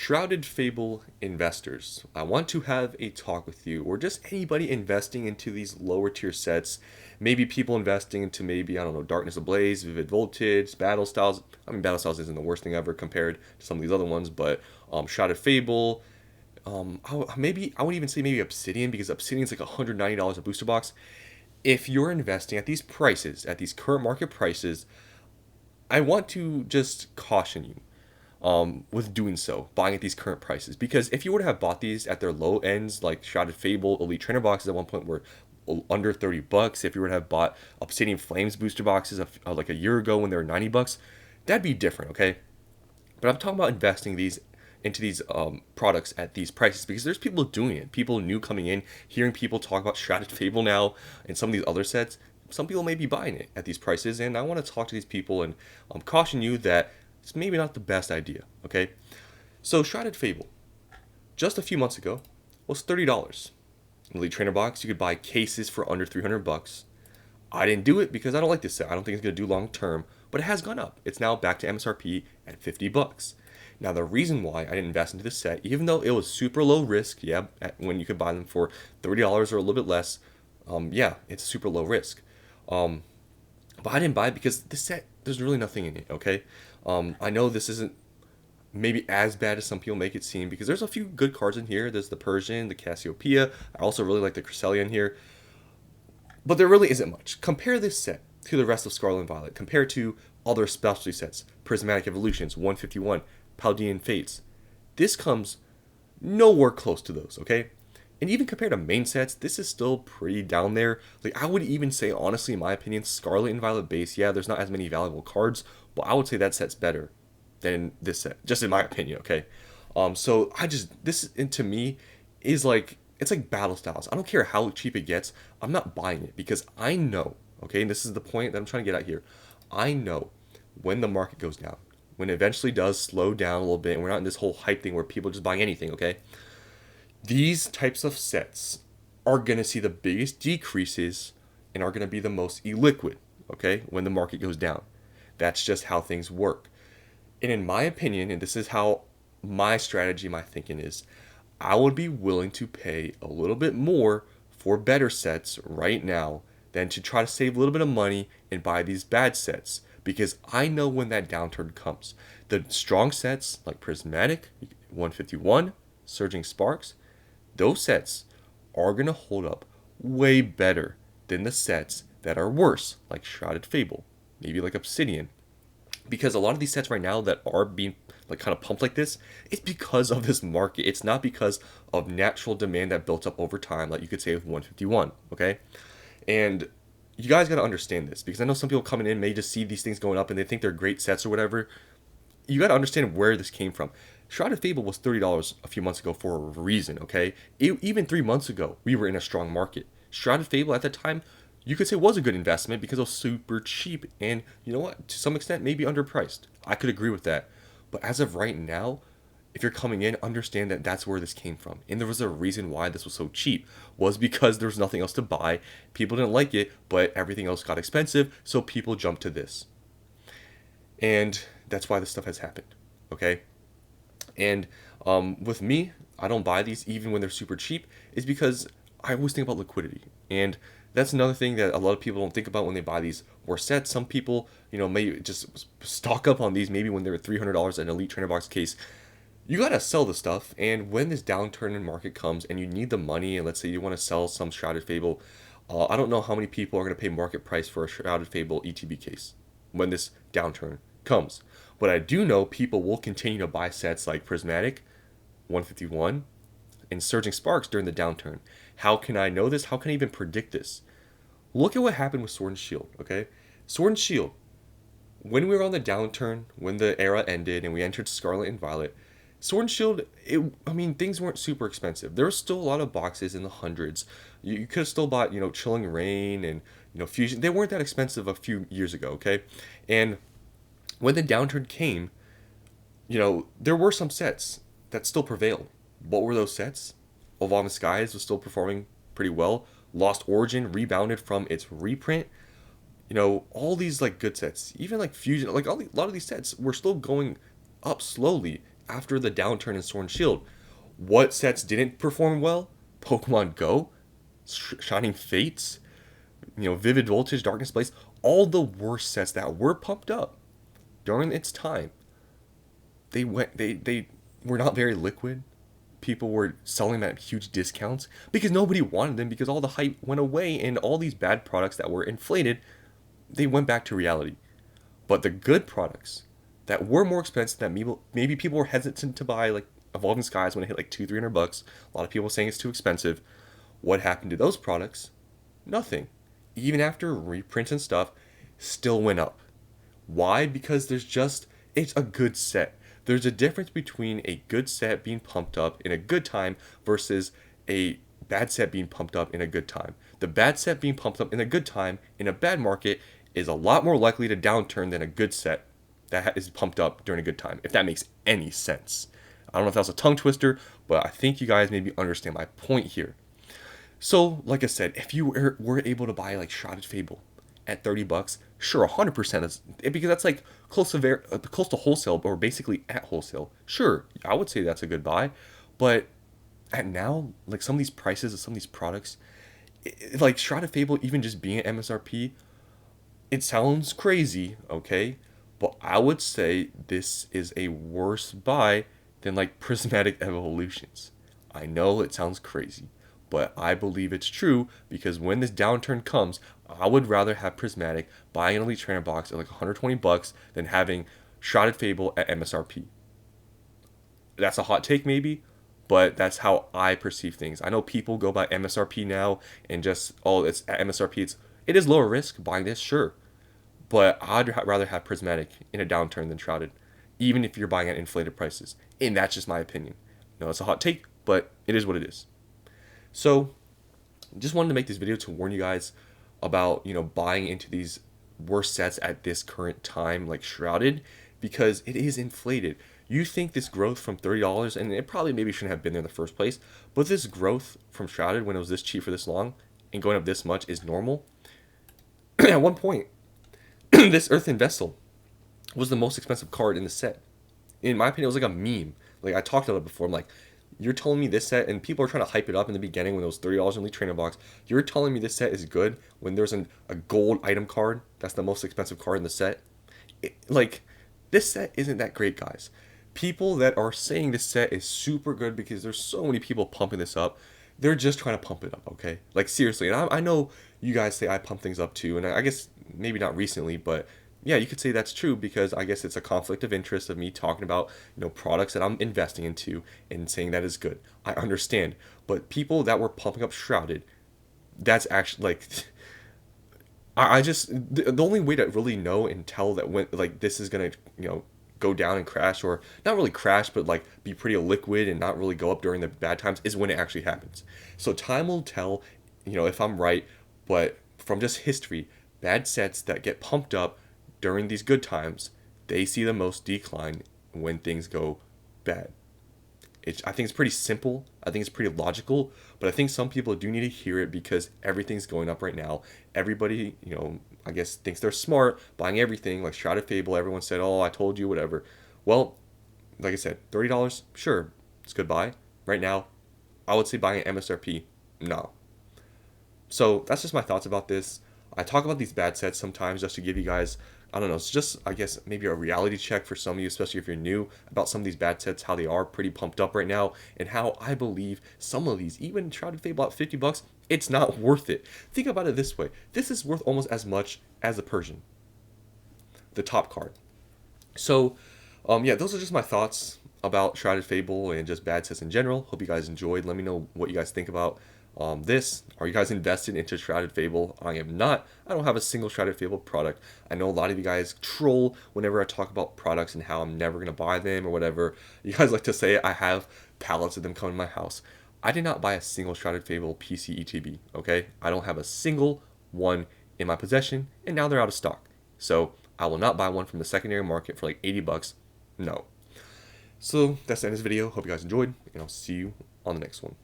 Shrouded Fable investors, I want to have a talk with you, or just anybody investing into these lower tier sets. Maybe people investing into maybe, I don't know, Darkness Ablaze, Vivid Voltage, Battle Styles. I mean, Battle Styles isn't the worst thing ever compared to some of these other ones, but Shrouded Fable. Maybe I would even say maybe Obsidian, because Obsidian is like $190 a booster box. If you're investing at these prices, at these current market prices, I want to just caution you with doing so, buying at these current prices. Because if you would have bought these at their low ends, like Shrouded Fable, Elite Trainer boxes at one point were under $30, if you would have bought Obsidian Flames booster boxes like a year ago when they were $90, that'd be different, okay? But I'm talking about investing these into these products at these prices because there's people doing it, people new coming in, hearing people talk about Shrouded Fable now and some of these other sets. Some people may be buying it at these prices, and I want to talk to these people and caution you that it's maybe not the best idea, okay? So Shrouded Fable, just a few months ago, was $30. In the Elite Trainer box, you could buy cases for under $300. I didn't do it because I don't like this set. I don't think it's going to do long term, but it has gone up. It's now back to MSRP at $50. Now, the reason why I didn't invest into this set, even though it was super low risk, yeah, when you could buy them for $30 or a little bit less, yeah, it's super low risk. But I didn't buy it because this set, there's really nothing in it, okay? I know this isn't maybe as bad as some people make it seem because there's a few good cards in here. There's the Persian, the Cassiopeia. I also really like the Cresselia in here. But there really isn't much. Compare this set to the rest of Scarlet and Violet. Compare to other specialty sets. Prismatic Evolutions, 151, Paldean Fates. This comes nowhere close to those, okay? And even compared to main sets, this is still pretty down there. Like, I would even say, honestly, in my opinion, Scarlet and Violet base, yeah, there's not as many valuable cards, but I would say that set's better than this set, just in my opinion, okay? So this, and to me, is like, it's like Battle Styles. I don't care how cheap it gets, I'm not buying it, because I know, okay, and this is the point that I'm trying to get at here, I know when the market goes down, when it eventually does slow down a little bit, and we're not in this whole hype thing where people are just buying anything, okay? These types of sets are going to see the biggest decreases and are going to be the most illiquid, okay, when the market goes down. That's just how things work. And in my opinion, and this is how my strategy, my thinking is, I would be willing to pay a little bit more for better sets right now than to try to save a little bit of money and buy these bad sets. Because I know when that downturn comes. The strong sets like Prismatic, 151, Surging Sparks, those sets are going to hold up way better than the sets that are worse, like Shrouded Fable, maybe like Obsidian. Because a lot of these sets right now that are being like kind of pumped like this, it's because of this market. It's not because of natural demand that built up over time, like you could say with 151, okay? And you guys got to understand this, because I know some people coming in may just see these things going up and they think they're great sets or whatever. You got to understand where this came from. Shrouded Fable was $30 a few months ago for a reason, okay? Even 3 months ago, we were in a strong market. Shrouded Fable at that time, you could say was a good investment because it was super cheap and, you know what, to some extent, maybe underpriced. I could agree with that. But as of right now, if you're coming in, understand that that's where this came from. And there was a reason why this was so cheap, was because there was nothing else to buy. People didn't like it, but everything else got expensive, so people jumped to this. And that's why this stuff has happened, okay? And with me, I don't buy these even when they're super cheap, is because I always think about liquidity. And that's another thing that a lot of people don't think about when they buy these war sets. Some people, may just stock up on these maybe when they're $300 an Elite Trainer box case. You gotta sell the stuff, and when this downturn in market comes and you need the money, and let's say you want to sell some Shrouded Fable, I don't know how many people are going to pay market price for a Shrouded Fable ETB case when this downturn comes. But I do know people will continue to buy sets like Prismatic, 151, and Surging Sparks during the downturn. How can I know this? How can I even predict this? Look at what happened with Sword and Shield, okay? Sword and Shield, when we were on the downturn, when the era ended and we entered Scarlet and Violet, Sword and Shield, things weren't super expensive. There were still a lot of boxes in the hundreds. You could have still bought, Chilling Reign and, Fusion. They weren't that expensive a few years ago, okay? And when the downturn came, there were some sets that still prevailed. What were those sets? Evolving Skies was still performing pretty well. Lost Origin rebounded from its reprint. All these like good sets, even like Fusion, like a lot of these sets were still going up slowly after the downturn in Sword and Shield. What sets didn't perform well? Pokemon Go, Shining Fates, Vivid Voltage, Darkness Blaze, all the worst sets that were pumped up during its time. They were not very liquid. People were selling them at huge discounts because nobody wanted them, because all the hype went away and all these bad products that were inflated, they went back to reality. But the good products that were more expensive, that maybe people were hesitant to buy, like Evolving Skies when it hit like $200-300, a lot of people saying it's too expensive. What happened to those products? Nothing. Even after reprints and stuff, still went up. Why? Because it's a good set. There's a difference between a good set being pumped up in a good time versus a bad set being pumped up in a good time. The bad set being pumped up in a good time in a bad market is a lot more likely to downturn than a good set that is pumped up during a good time, if that makes any sense. I don't know if that was a tongue twister, but I think you guys maybe understand my point here. So, like I said, if you were able to buy like Shrouded Fable at $30, sure, 100% is, because that's like close to wholesale, or basically at wholesale. Sure, I would say that's a good buy, but at now, like some of these prices of some of these products, like Shrouded Fable, even just being at MSRP, it sounds crazy, okay, but I would say this is a worse buy than like Prismatic Evolutions. I know it sounds crazy, but I believe it's true, because when this downturn comes, I would rather have Prismatic buying an Elite Trainer box at like $120 than having Shrouded Fable at MSRP. That's a hot take maybe, but that's how I perceive things. I know people go by MSRP now and just, oh, it's at MSRP. It is lower risk buying this, sure, but I'd rather have Prismatic in a downturn than Shrouded, even if you're buying at inflated prices. And that's just my opinion. No, it's a hot take, but it is what it is. So, just wanted to make this video to warn you guys about, buying into these worst sets at this current time, like Shrouded, because it is inflated. You think this growth from $30, and it probably maybe shouldn't have been there in the first place, but this growth from Shrouded when it was this cheap for this long and going up this much is normal. At one point, this Earthen Vessel was the most expensive card in the set. In my opinion, it was like a meme. Like, I talked about it before. I'm like, you're telling me this set, and people are trying to hype it up in the beginning when it was $30 in Elite Trainer box. You're telling me this set is good when there's a gold item card that's the most expensive card in the set? This set isn't that great, guys. People that are saying this set is super good because there's so many people pumping this up, they're just trying to pump it up, okay? Like, seriously. And I know you guys say I pump things up too, and I guess maybe not recently, but yeah, you could say that's true, because I guess it's a conflict of interest of me talking about, products that I'm investing into and saying that is good. I understand. But people that were pumping up Shrouded, that's actually like, I just, the only way to really know and tell that when, like, this is going to, go down and crash, or not really crash, but like be pretty liquid and not really go up during the bad times, is when it actually happens. So time will tell, if I'm right, but from just history, bad sets that get pumped up during these good times, they see the most decline when things go bad. I think it's pretty simple. I think it's pretty logical, but I think some people do need to hear it because everything's going up right now. Everybody, I guess thinks they're smart, buying everything, like Shrouded Fable. Everyone said, oh, I told you, whatever. Well, like I said, $30, sure, it's a good buy. Right now, I would say buying at MSRP, no. So that's just my thoughts about this. I talk about these bad sets sometimes just to give you guys, I don't know, it's just, I guess, maybe a reality check for some of you, especially if you're new, about some of these bad sets, how they are pretty pumped up right now, and how I believe some of these, even Shrouded Fable at $50, it's not worth it. Think about it this way. This is worth almost as much as the Persian, the top card. So, yeah, those are just my thoughts about Shrouded Fable and just bad sets in general. Hope you guys enjoyed. Let me know what you guys think about this. Are you guys invested into Shrouded Fable? I am not. I don't have a single Shrouded Fable product. I know a lot of you guys troll whenever I talk about products and how I'm never going to buy them or whatever. You guys like to say I have pallets of them coming to my house. I did not buy a single Shrouded Fable PC ETB, okay? I don't have a single one in my possession, and now they're out of stock. So I will not buy one from the secondary market for like $80. No. So that's the end of this video. Hope you guys enjoyed, and I'll see you on the next one.